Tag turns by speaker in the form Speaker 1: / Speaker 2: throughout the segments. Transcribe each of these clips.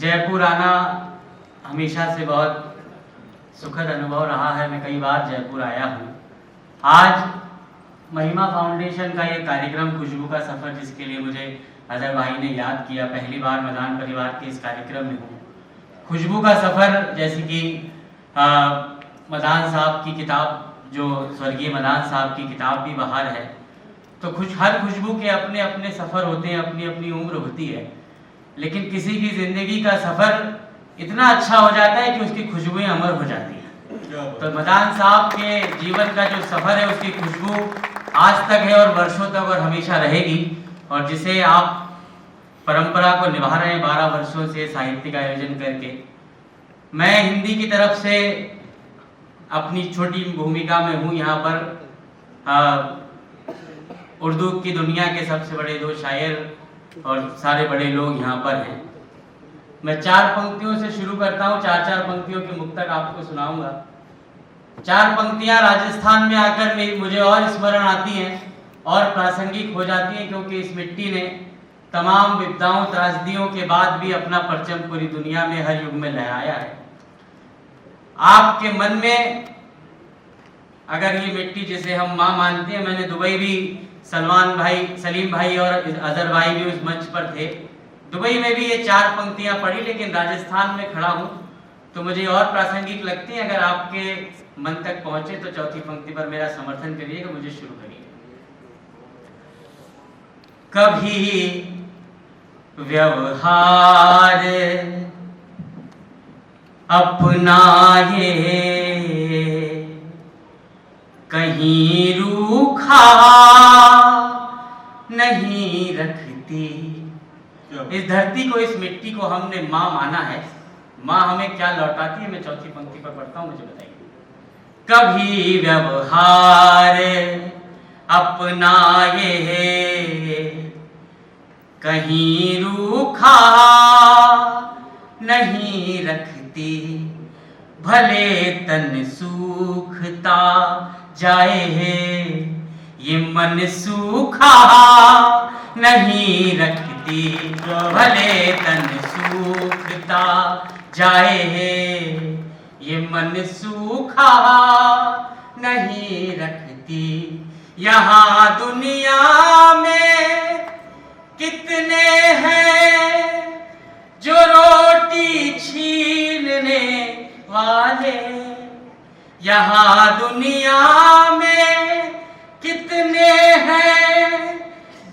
Speaker 1: जयपुर आना हमेशा से बहुत सुखद अनुभव रहा है। मैं कई बार जयपुर आया हूँ। आज महिमा फाउंडेशन का ये कार्यक्रम खुशबू का सफ़र, जिसके लिए मुझे अजहर भाई ने याद किया, पहली बार मदान परिवार के इस कार्यक्रम में हूँ। खुशबू का सफ़र, जैसे कि मदान साहब की किताब, जो स्वर्गीय मदान साहब की किताब भी बाहर है, तो हर खुशबू के अपने अपने सफ़र होते हैं, अपनी अपनी उम्र होती है, लेकिन किसी की ज़िंदगी का सफ़र इतना अच्छा हो जाता है कि उसकी खुशबुएं अमर हो जाती हैं। तो मदान साहब के जीवन का जो सफ़र है, उसकी खुशबू आज तक है और वर्षों तक और हमेशा रहेगी, और जिसे आप परंपरा को निभा रहे हैं 12 वर्षों से साहित्यिक आयोजन करके। मैं हिंदी की तरफ से अपनी छोटी भूमिका में हूँ यहाँ पर। उर्दू की दुनिया के सबसे बड़े 2 शायर और सारे बड़े लोग यहाँ पर हैं। मैं 4 पंक्तियों से शुरू करता हूँ, 4-4 पंक्तियों के मुक्तक आपको सुनाऊंगा। 4 पंक्तियाँ राजस्थान में आकर मुझे और स्मरण आती हैं और प्रासंगिक हो जाती हैं, क्योंकि इस मिट्टी ने तमाम विपदाओं त्रासदियों के बाद भी अपना परचम पूरी दुनिया में हर युग में लहराया है। आपके मन में अगर ये मिट्टी जिसे हम माँ मानते हैं, मैंने दुबई भी सलीम भाई और अजहर भाई भी उस मंच पर थे, दुबई में भी ये 4 पंक्तियां पढ़ी, लेकिन राजस्थान में खड़ा हूं तो मुझे और प्रासंगिक लगती है। अगर आपके मन तक पहुंचे तो चौथी पंक्ति पर मेरा समर्थन करिएगा, मुझे शुरू करिए। कभी व्यवहार अपनाए, कहीं रूखा नहीं रखती। इस धरती को, इस मिट्टी को हमने माँ माना है। माँ हमें क्या लौटाती है, मैं चौथी पंक्ति पर पढ़ता हूँ, मुझे बताइए। कभी व्यवहार अपनाए, कहीं रूखा नहीं रखती। भले तन सूखता जाए है, ये मन सूखा नहीं रखती। भले तन सूखता जाए है, ये मन सूखा नहीं रखती। यहाँ दुनिया में कितने हैं जो रोटी छीनने वाले। यहाँ दुनिया में कितने हैं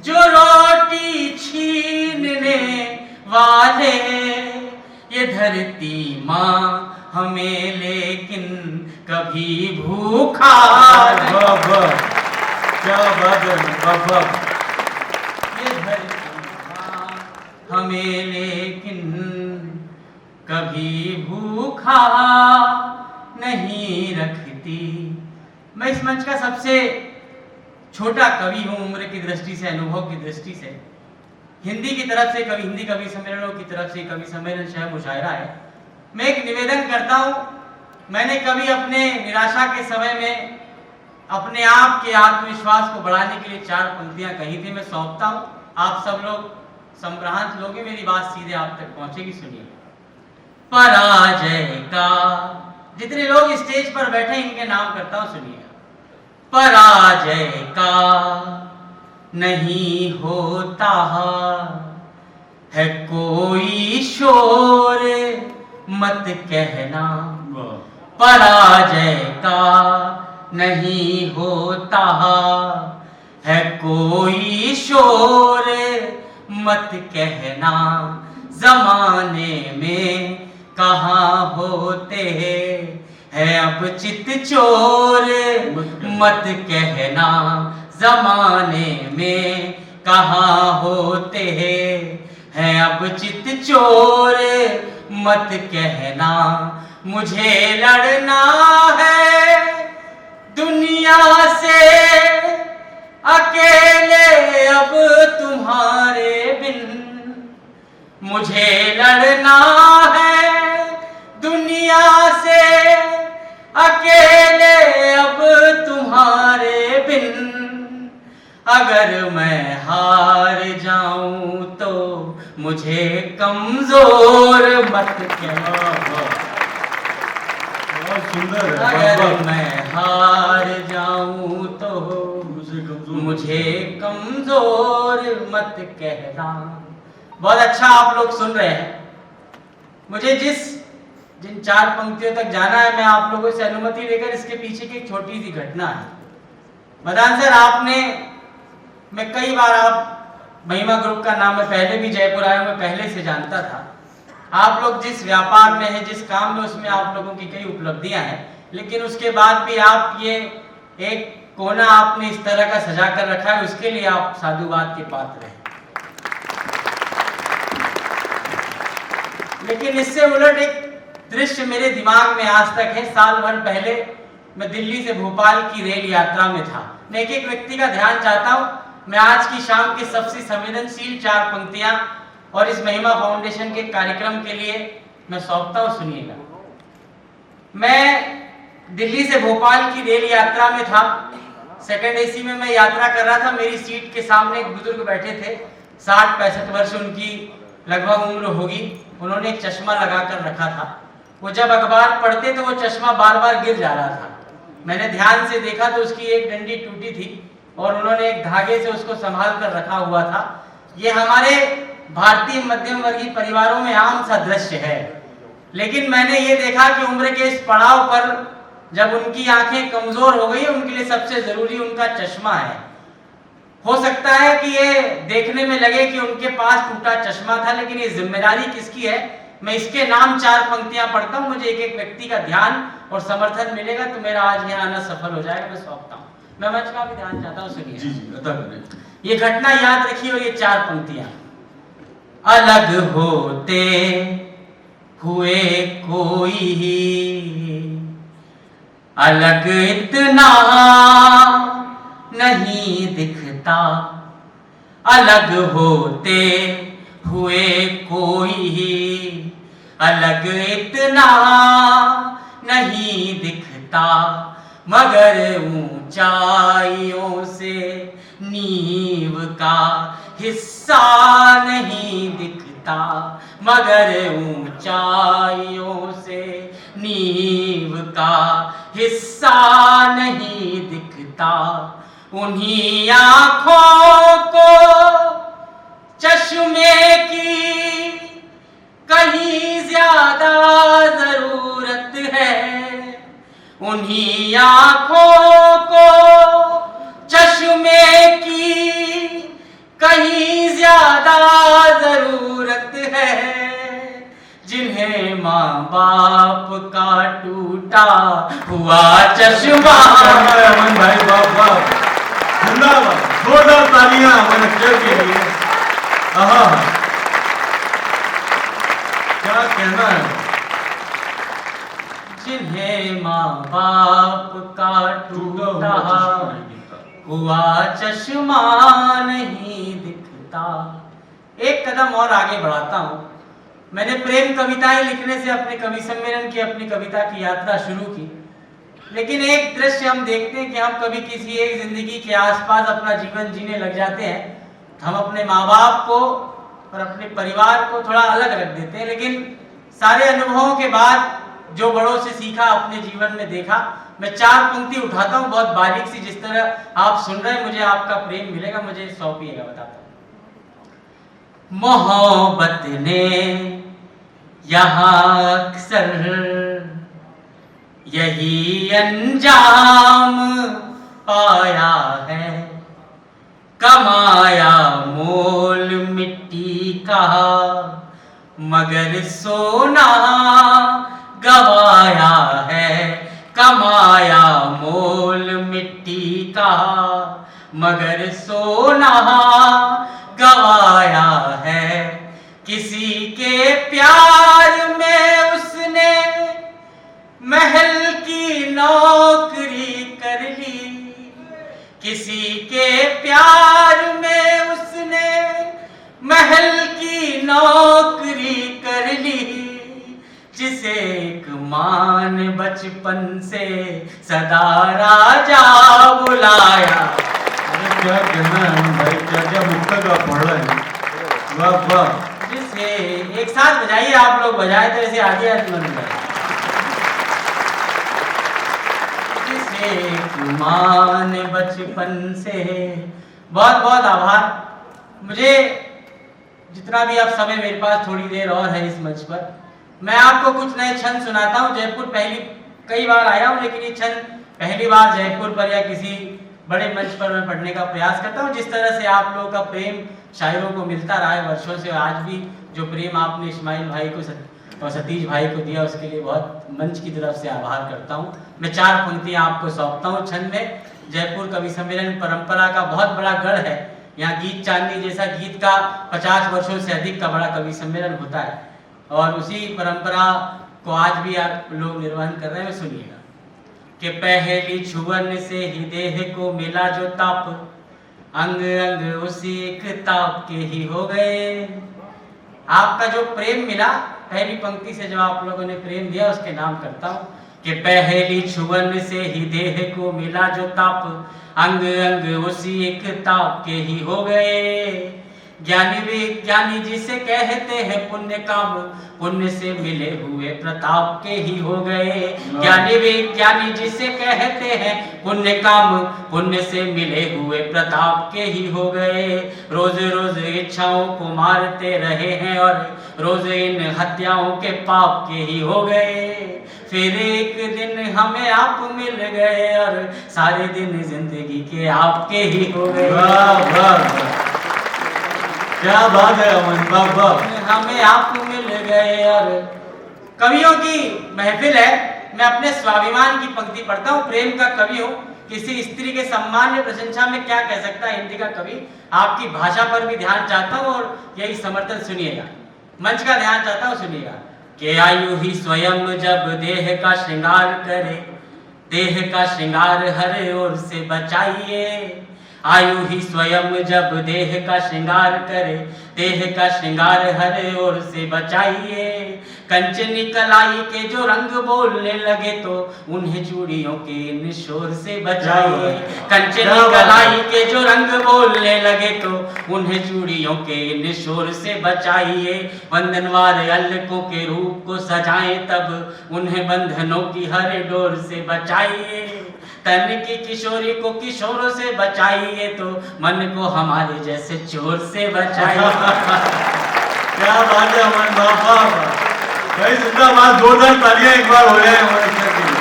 Speaker 1: जो रोटी छीनने वाले। ये धरती माँ हमें लेकिन कभी भूखा ये धरती माँ हमें लेकिन कभी भूखा नहीं रखती। मैं इस मंच का सबसे छोटा कवि हूँ, उम्र की दृष्टि से, अनुभव की दृष्टि से। हिंदी की तरफ से कवि, हिंदी कवि सम्मेलनों की तरफ से कवि सम्मेलन शह मुशायरा है। मैं एक निवेदन करता हूँ। मैंने कभी अपने निराशा के समय में अपने आप के आत्मविश्वास को बढ़ाने के लिए 4 पंक्तियां कही थी, मैं सौंपता हूँ। आप सब लोग संभ्रांत लोगे, मेरी बात सीधे आप तक पहुंचेगी, सुनिए। पराजय का, जितने लोग स्टेज पर बैठे इनके नाम करता हूं, सुनिए। पराजय का नहीं होता है कोई शोर, मत कहना। पराजय का नहीं होता है कोई शोर, मत कहना। जमाने में कहाँ होते हैं अब चित चोर, मत कहना। जमाने में कहाँ होते हैं अब चित चोर, मत कहना। मुझे लड़ना है दुनिया से अकेले अब तुम्हारे बिन। मुझे लड़ना है दुनिया से अकेले अब तुम्हारे बिन। अगर मैं हार जाऊं तो मुझे कमजोर मत कहना,
Speaker 2: बहुत सुंदर है।
Speaker 1: अगर मैं हार जाऊं तो मुझे कमजोर मत कहना। बहुत अच्छा आप लोग सुन रहे हैं। मुझे जिन 4 पंक्तियों तक जाना है, मैं आप लोगों से अनुमति लेकर इसके पीछे की एक छोटी सी घटना है। मदान सर, मैं कई बार आप महिमा ग्रुप का नाम मैं पहले भी जयपुर आया, मैं पहले से जानता था। आप लोग जिस व्यापार में हैं, जिस काम में, उसमें आप लोगों की कई उपलब्धियां हैं, लेकिन उसके बाद भी आप ये एक कोना आपने इस तरह का सजा कर रखा है, उसके लिए आप साधुवाद के पात्र हैं। लेकिन इससे उलट एक दृश्य मेरे दिमाग में आज तक है। साल भर पहले मैं दिल्ली से भोपाल की रेल यात्रा में था। मैं एक व्यक्ति का ध्यान चाहता हूं। मैं आज की शाम की सबसे संवेदनशील 4 पंक्तियां और इस महिमा फाउंडेशन के कार्यक्रम के लिए मैं सौंपता हूं, सुनिएगा। मैं दिल्ली से भोपाल की रेल यात्रा में था। सेकंड एसी में मैं यात्रा कर रहा था। मेरी सीट के सामने एक बुजुर्ग बैठे थे, 60-65 वर्ष उनकी लगभग उम्र होगी। उन्होंने एक चश्मा लगाकर रखा था। वो जब अखबार पढ़ते तो वो चश्मा बार बार गिर जा रहा था। मैंने ध्यान से देखा तो उसकी एक डंडी टूटी थी और उन्होंने एक धागे से उसको संभाल कर रखा हुआ था। ये हमारे भारतीय मध्यम वर्गीय परिवारों में आम सा दृश्य है। लेकिन मैंने ये देखा कि उम्र के इस पड़ाव पर जब उनकी आंखें कमजोर हो गई, उनके लिए सबसे जरूरी उनका चश्मा है। हो सकता है कि ये देखने में लगे कि उनके पास टूटा चश्मा था, लेकिन ये जिम्मेदारी किसकी है? मैं इसके नाम 4 पंक्तियां पढ़ता हूं। मुझे एक व्यक्ति का ध्यान और समर्थन मिलेगा तो मेरा आज यहाँ आना सफल हो जाएगा। मैं सौंपता हूँ। मैं मंच का भी ध्यान चाहता हूँ, सुनिए।
Speaker 2: जी जी, अता करें।
Speaker 1: ये घटना याद रखिए और ये 4 पंक्तियां। अलग होते हुए कोई अलग इतना नहीं दिखता, अलग होते हुए कोई अलग इतना नहीं दिखता, मगर ऊंचाइयों से नींव का हिस्सा नहीं दिखता, मगर ऊंचाइयों से नींव का हिस्सा नहीं दिखता। उन्हीं आँखों को चश्मे की कहीं ज्यादा जरूरत है, उन्हीं आँखों को चश्मे की कहीं ज्यादा जरूरत है, जिन्हें माँ बाप का टूटा हुआ चश्मा।
Speaker 2: अमन भाई, बाप बाप, जिंदाबाद, जोरदार तालियां अमन अख्तर के लिए। आहा, क्या कहना है।
Speaker 1: जिन्हें माँ बाप का टूटा हुआ चश्मा नहीं दिखता। एक कदम और आगे बढ़ाता हूं। मैंने प्रेम कविताएं लिखने से अपने कवि सम्मेलन की, अपनी कविता की यात्रा शुरू की। लेकिन एक दृश्य हम देखते हैं कि हम कभी किसी एक जिंदगी के आसपास अपना जीवन जीने लग जाते हैं। हम अपने माँ बाप को और अपने परिवार को थोड़ा अलग रख देते हैं। लेकिन सारे अनुभवों के बाद जो बड़ों से सीखा, अपने जीवन में देखा, मैं 4 पंक्ति उठाता हूँ बहुत बारीक सी। जिस तरह आप सुन रहे हैं, मुझे आपका प्रेम मिलेगा। मुझे सौंपिएगा, बताता हूँ। मोहब्बत ने यहाँ अक्सर यही अंजाम पाया है, कमाया मोल मिट्टी का मगर सोना गवाया है, कमाया मोल मिट्टी का मगर सोना गवाया है। किसी के प्यार में उसने महल की नौकरी कर ली, किसी के प्यार में उसने महल की नौकरी कर ली, जिसे एक मां ने बचपन से सदा राजा बुलाया।
Speaker 2: अरे क्या कहना है भाई, क्या क्या मुक्तक आप पढ़ रहे हैं। वाह वाह।
Speaker 1: जिस से एक साथ बजाइए, आप लोग बजाए तो ऐसे आगे आगे मन जाए। जिसे मान बचपन से, बहुत बहुत आभार। मुझे जितना भी अब समय मेरे पास थोड़ी देर और है इस मंच पर, मैं आपको कुछ नए छंद सुनाता हूँ। जयपुर कई बार आया हूँ, लेकिन ये छंद पहली बार जयपुर पर या किसी बड़े मंच पर मैं पढ़ने का प्रयास करता हूँ। जिस तरह से आप लोगों का प्रेम शायरों को मिलता रहा है वर्षों से, आज भी जो प्रेम आपने इस्माइल भाई को और सतीश भाई को दिया, उसके लिए बहुत मंच की तरफ से आभार करता हूँ। मैं 4 पंक्तियाँ आपको सौंपता हूँ छंद में। जयपुर कवि सम्मेलन परंपरा का बहुत बड़ा गढ़ है। यहाँ गीत चांदनी जैसा गीत का 50 वर्षों से अधिक का बड़ा कवि सम्मेलन होता है, और उसी परंपरा को आज भी आप लोग निर्वहन कर रहे हैं। सुनिएगा कि पहली छुअन से ही देह को मिला जो ताप, अंग अंग उसी एक ताप के ही हो गए। आपका जो प्रेम मिला पहली पंक्ति से, जो आप लोगों ने प्रेम दिया, उसके नाम करता हूँ कि पहली छुअन से ही देह को मिला जो ताप, अंग अंग उसी एक ताप के ही हो गए। ज्ञानी विज्ञानी जिसे कहते हैं पुण्य काम, पुण्य से मिले हुए प्रताप के ही हो गए। ज्ञानी विज्ञानी जिसे कहते हैं पुण्य काम, पुण्य से मिले हुए प्रताप के ही हो गए। रोज रोज इच्छाओं को मारते रहे हैं, और रोज इन हत्याओं के पाप के ही हो गए। फिर एक दिन हमें आप मिल गए, और सारे दिन जिंदगी के आपके ही हो गए।
Speaker 2: वाह वाह, क्या बात है अमन, वाह वाह।
Speaker 1: हमें आप मिल गए। और कवियों की महफिल है, मैं अपने स्वाभिमान की पंक्ति पढ़ता हूँ। प्रेम का कवि हूँ, किसी स्त्री के सम्मान या प्रशंसा में क्या कह सकता है हिंदी का कवि। आपकी भाषा पर भी ध्यान चाहता हूँ, और यही समर्थन सुनिएगा, मंच का ध्यान चाहता हूँ, सुनिएगा कि आयु ही स्वयं जब देह का श्रृंगार करे, देह का श्रृंगार हर ओर से बचाइए। आयु ही स्वयं जब देह का श्रृंगार करे, देह का श्रृंगार हर ओर से बचाइए। कंचनी कलाई के जो रंग बोलने लगे, तो उन्हें चूड़ियों के निशोर से बचाइए। कंचनी कलाई के जो रंग बोलने लगे, तो उन्हें चूड़ियों के निशोर से बचाइए। वंदनवार अलकों के रूप को सजाएं, तब उन्हें बंधनों की हर डोर से बचाइए। तन की किशोरी को किशोरों से बचाइए, तो मन को हमारे जैसे चोर से बचाइए।
Speaker 2: क्या बात है अमन, बाबा भाई, जिंदाबाद। 2 तालियां एक बार हो जाए हमारे के लिए।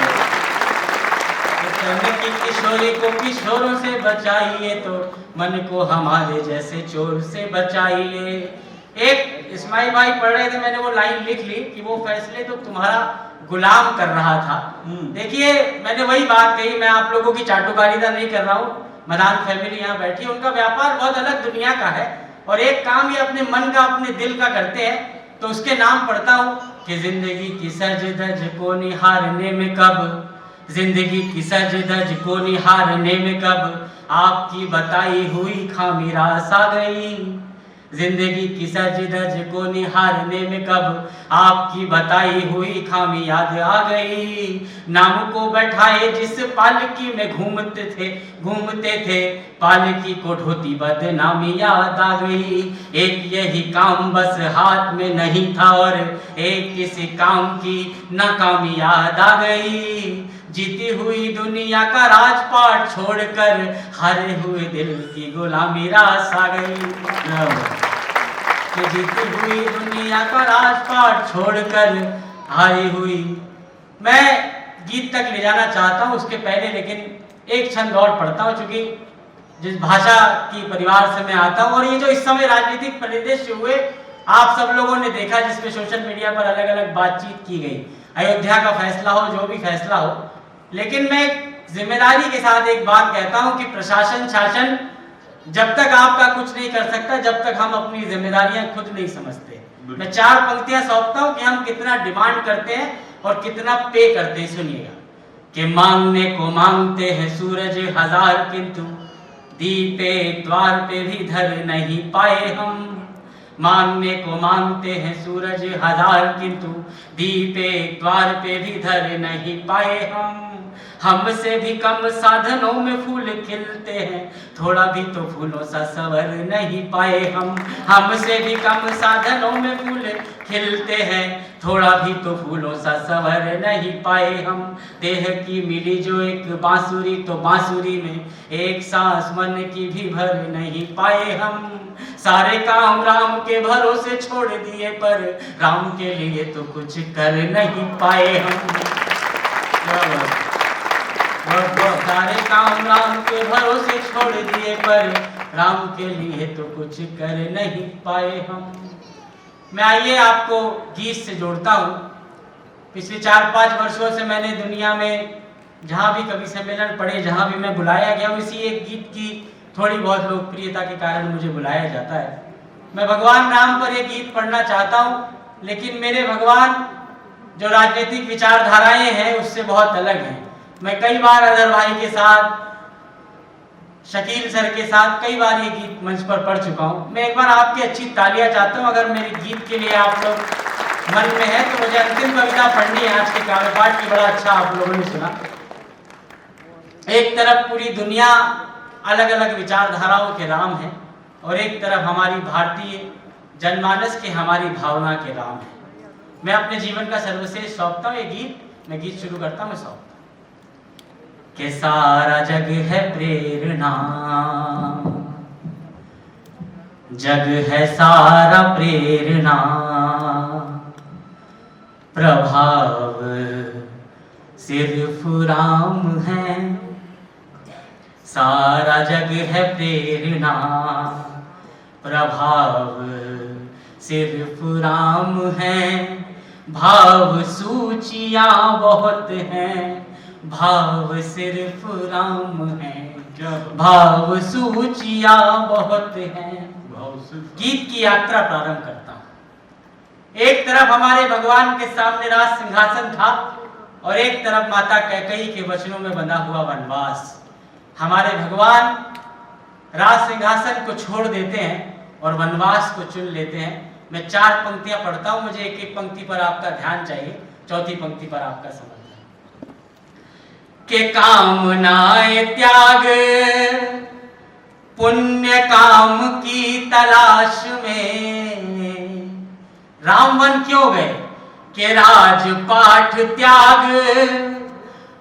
Speaker 1: तन की किशोरी को किशोरों से बचाइए, तो मन को हमारे जैसे चोर से बचाइए। एक इस्माइल भाई पढ़ रहे थे, मैंने वो लाइन लिख ली कि वो फैसले तो तुम्हारा गुलाम कर रहा था। देखिए, मैंने वही बात कही, मैं आप लोगों की चाटुकारिता नहीं कर रहा हूँ। मदान फैमिली यहाँ बैठी है, उनका व्यापार बहुत अलग दुनिया का है, और एक काम ये अपने मन का अपने दिल का करते हैं। तो उसके नाम पढ़ता हूँ कि जिंदगी की सज धज को निहारने में कब, जिंदगी की सज धज को निहारने में कब, आपकी बताई हुई खामी रास आ गई। जिंदगी की सज धज को निहारने में कब, आपकी बताई हुई खामी याद आ गई। नाम को बैठाए जिस पालकी में घूमते थे, पालकी को ढोती बदनामी याद आ गई। एक यही काम बस हाथ में नहीं था, और एक किसी काम की नाकामी याद आ गई। जीती हुई दुनिया का राजपाट छोड़कर, हारे हुए दिल की गुलामी रास आ गई। कि जीती हुई दुनिया का राजपाट छोड़कर, हारी हुई। मैं गीत तक ले जाना चाहता हूँ, उसके पहले लेकिन एक छंद और पढ़ता हूँ, चूंकि जिस भाषा की परिवार से मैं आता हूँ, और ये जो इस समय राजनीतिक परिदृश्य हुए आप सब लोगों ने देखा, जिसमें सोशल मीडिया पर अलग अलग बातचीत की गई, अयोध्या का फैसला हो, जो भी फैसला हो, लेकिन मैं जिम्मेदारी के साथ एक बात कहता हूं कि प्रशासन शासन जब तक आपका कुछ नहीं कर सकता, जब तक हम अपनी जिम्मेदारियां खुद नहीं समझते। मैं 4 पंक्तियां सौंपता हूं कि हम कितना डिमांड करते हैं और कितना पे करते हैं। सुनिएगा कि मांगने को मांगते हैं सूरज हजार, किंतु दीपे द्वार पे भी धर नहीं पाए हम। मांगने को मांगते हैं सूरज हजार, किंतु दीपे द्वार पे भी धर नहीं पाए हम। हमसे भी कम साधनों में फूल खिलते हैं, थोड़ा भी तो फूलों सा सवर नहीं पाए हम। हमसे भी कम साधनों में फूल खिलते हैं, थोड़ा भी तो फूलों सा सवर नहीं पाए हम। देह की मिली जो एक बांसुरी, तो बांसुरी में एक सांस मन की भी भर नहीं पाए हम। सारे काम राम के भरोसे छोड़ दिए, पर राम के लिए तो कुछ कर नहीं पाए हम। सारे काम राम के भरोसे छोड़ दिए, पर राम के लिए तो कुछ कर नहीं पाए हम। मैं आइए आपको गीत से जोड़ता हूँ। पिछले 4-5 वर्षों से मैंने दुनिया में जहाँ भी कभी सम्मेलन पड़े, जहाँ भी मैं बुलाया गया हूँ, इसी एक गीत की थोड़ी बहुत लोकप्रियता के कारण मुझे बुलाया जाता है। मैं भगवान राम पर एक गीत पढ़ना चाहता हूँ, लेकिन मेरे भगवान जो राजनीतिक विचारधाराएं हैं उससे बहुत अलग हैं। मैं कई बार अजहर भाई के साथ, शकील सर के साथ कई बार ये गीत मंच पर पढ़ चुका हूँ। मैं एक बार आपकी अच्छी तालियां चाहता हूँ, अगर मेरे गीत के लिए आप लोग मन में है तो मुझे अंतिम कविता पढ़नी है आज के काव्य पाठ की। बड़ा अच्छा आप लोगों ने सुना। एक तरफ पूरी दुनिया अलग अलग विचारधाराओं के राम है, और एक तरफ हमारी भारतीय जनमानस के, हमारी भावना के राम है। मैं अपने जीवन का सर्वश्रेष्ठ सौंपता हूँ ये गीत। मैं गीत शुरू करता हूँ, मैं सौंपता कि सारा जग है प्रेरणा, जग है सारा प्रेरणा, प्रभाव सिर्फ राम है। सारा जग है प्रेरणा, प्रभाव सिर्फ राम है। भाव सूचियां बहुत हैं, भाव सिर्फ राम है। भाव सूचियां बहुत हैं। गीत की यात्रा प्रारंभ करता हूं। एक तरफ हमारे भगवान के सामने राज सिंहासन था, और एक तरफ माता कैकेयी के वचनों में बंधा हुआ वनवास। हमारे भगवान राज सिंहासन को छोड़ देते हैं और वनवास को चुन लेते हैं। मैं 4 पंक्तियां पढ़ता हूं, मुझे एक एक पंक्ति पर आपका ध्यान चाहिए, चौथी पंक्ति पर आपका समझ के कामनाए त्याग पुण्य काम की तलाश में। राम वन क्यों गए? के राजपाठ त्याग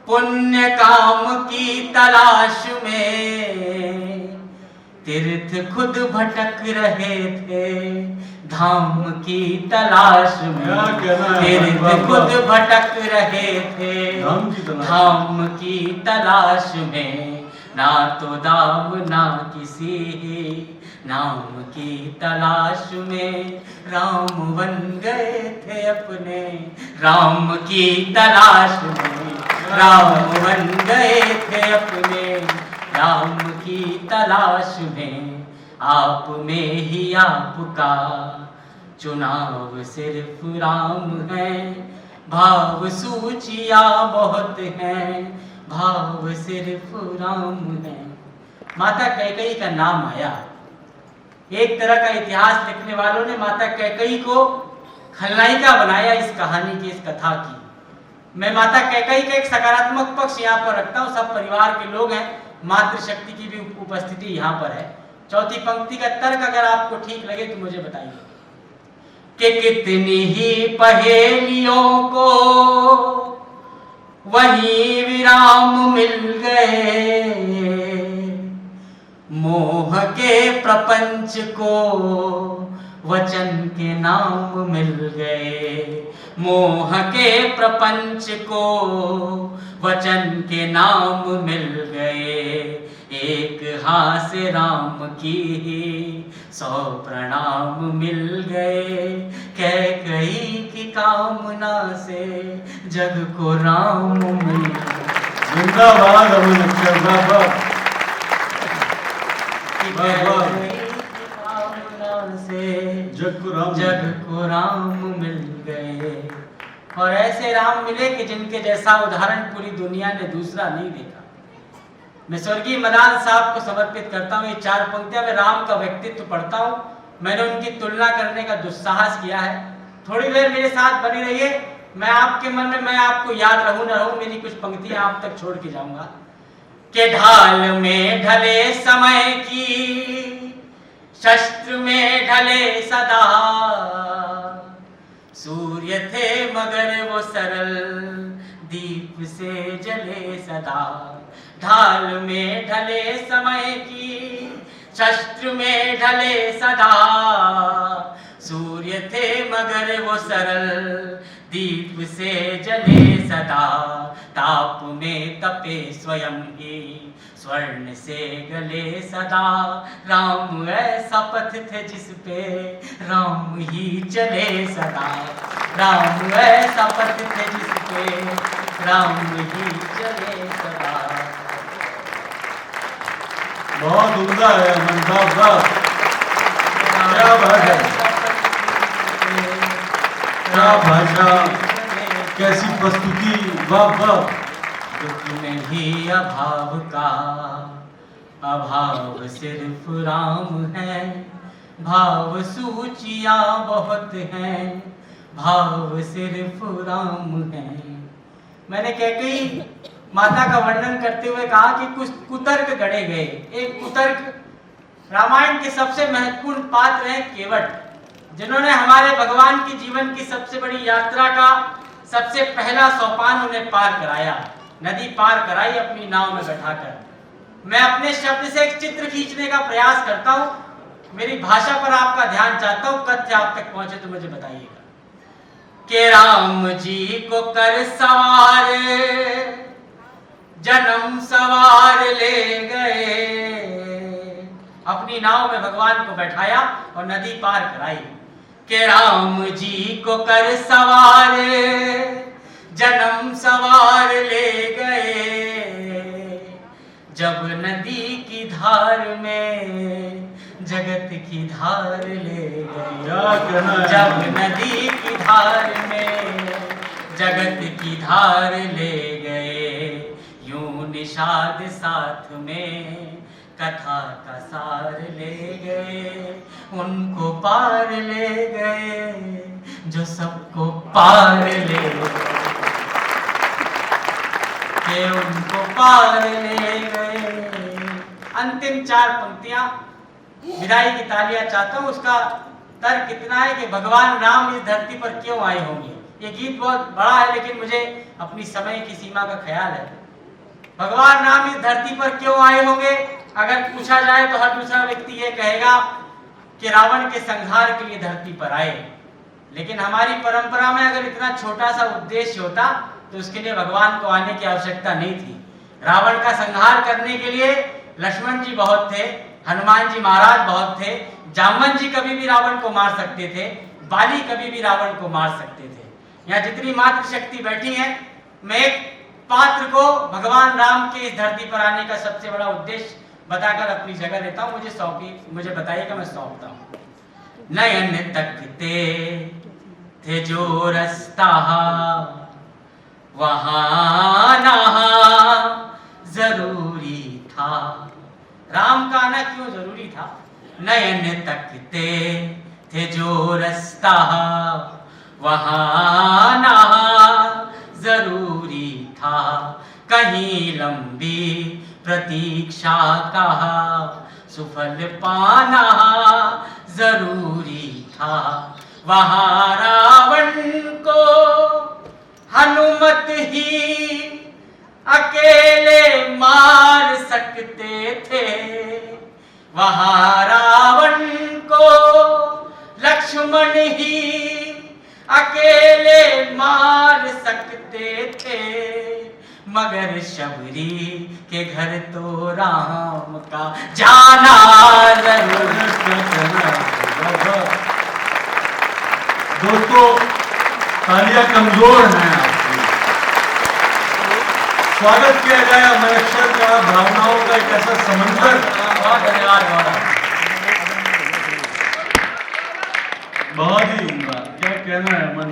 Speaker 1: पुण्य काम की तलाश में। तीर्थ खुद भटक रहे थे धाम की तलाश में। तीर्थ खुद भटक रहे थे धाम की तलाश में। ना तो दाम ना किसी नाम की तलाश में। राम बन गए थे अपने राम की तलाश में। राम बन गए थे अपने राम की तलाश में। आप में ही आपका चुनाव सिर्फ राम है। भाव सूचियां बहुत हैं, भाव सिर्फ राम है। माता कैकेयी का नाम आया। एक तरह का इतिहास लिखने वालों ने माता कैकेयी को खलनायिका बनाया इस कहानी की, इस कथा की। मैं माता कैकेयी का एक सकारात्मक पक्ष यहाँ पर रखता हूँ। सब परिवार के लोग हैं, मातृशक्ति की भी उपस्थिति यहाँ पर है। चौथी पंक्ति का तर्क अगर आपको ठीक लगे तो मुझे बताइए कि कितनी ही पहेलियों को वही विराम मिल गए। मोह के प्रपंच को वचन के नाम मिल गए। मोह के प्रपंच को वचन के नाम मिल गए। एक हाथ से राम की 100 प्रणाम मिल गए। कैकेयी की कामना से जग को राम मिल गए।
Speaker 2: जिंदाबाद अमन अक्षर बाबा।
Speaker 1: जग को राम मिल गए। और ऐसे राम मिले कि जिनके जैसा उदाहरण पूरी दुनिया ने दूसरा नहीं देखा। मैं स्वर्गीय मदान साहब को समर्पित करता हूँ ये 4 पंक्तियां। मैं राम का व्यक्तित्व पढ़ता हूँ। मैंने उनकी तुलना करने का दुस्साहस किया है। थोड़ी देर मेरे साथ बने रहिए। मैं आपके मन में, मैं आपको याद रहूं न रहूं, मेरी कुछ पंक्तियां आप तक छोड़ के जाऊंगा कि ढाल में ढले समय की, शस्त्र में ढले सदा, सूर्य थे मगर वो सरल, दीप से जले सदा। ढाल में ढले समय की, शस्त्र में ढले सदा, सूर्य थे मगर वो सरल, दीप से जले सदा। ताप में तपे स्वयं ही, स्वर्ण से गले सदा। राम ऐसा पथ थे जिस पे राम ही चले सदा। राम ऐसा पथ थे जिस पे राम ही चले सदा।
Speaker 2: बहुत उम्दा है अमन साहब, वाह क्या बात है, क्या भाषा, कैसी प्रस्तुति, वाह वाह।
Speaker 1: दुख नहीं अभाव का, अभाव सिर्फ राम है। भाव सूचियां बहुत हैं, भाव सिर्फ राम है। मैंने कैकेयी माता का वर्णन करते हुए कहा कि कुछ कुतर्क गढ़े गए। एक कुतर्क, रामायण के सबसे महत्वपूर्ण पात्र हैं केवट, जिन्होंने हमारे भगवान की जीवन की सबसे बड़ी यात्रा का सबसे पहला सोपान उन्हें पार कराया, नदी पार कराई अपनी नाव में बैठाकर। मैं अपने शब्द से एक चित्र खींचने का प्रयास करता हूं, मेरी भाषा पर आपका ध्यान चाहता हूं, कथ्य आप तक पहुंचे तो मुझे बताइएगा। कि राम जी को कर सवार, जन्म सवार ले गए। अपनी नाव में भगवान को बैठाया और नदी पार कराई। कि राम जी को कर सवार, जन्म सवार ले गए। जब नदी की धार में जगत की धार ले गए। जब नदी की धार में जगत की धार ले गए। यूं निषाद साथ में कथा का सार ले गए। उनको पार ले गए जो सबको पार ले गए। के उनको पार ले गए। अंतिम चार पंक्तियां विदाई की तालियां चाहता हूं। उसका तर्क इतना है कि भगवान राम इस धरती पर क्यों आए होंगे। ये गीत बहुत बड़ा है लेकिन मुझे अपनी समय की सीमा का ख्याल है। भगवान राम इस धरती पर क्यों आए होंगे अगर पूछा जाए तो हर दूसरा व्यक्ति ये कहेगा कि रावण के संहार के लिए धरती पर आए। लेकिन हमारी परंपरा में अगर इतना छोटा सा उद्देश्य होता तो उसके लिए भगवान को आने की आवश्यकता नहीं थी। रावण का संहार करने के लिए लक्ष्मण जी बहुत थे, हनुमान जी महाराज बहुत थे, जामवंत जी कभी भी रावण को मार सकते थे, बाली कभी भी रावण को मार सकते थे। यहाँ जितनी मात्र शक्ति बैठी है, मैं एक पात्र को भगवान राम के इस धरती पर आने का सबसे बड़ा उद्देश्य बताकर अपनी जगह लेता हूँ। मुझे बताइएगा, मैं सौंपता हूँ। नयन तकते थे जो रास्ता वहां आना जरूरी था। राम का आना क्यों जरूरी था? नयन तकते थे जो रास्ता वहां आना जरूरी था। कहीं लंबी प्रतीक्षा का सुफल पाना जरूरी था। वहां रावण को हनुमत ही अकेले मार सकते थे। वहां रावण को लक्ष्मण ही अकेले मार सकते थे। मगर शबरी के घर तो राम का जाना जरूर।
Speaker 2: दोस्तों तालियां कमजोर हैं आपकी। स्वागत किया गया मनुष्य का, भावनाओं का एक ऐसा समंदर।
Speaker 1: बहुत धन्यवाद।
Speaker 2: बहुत ही उम्दा, क्या कहना है मन।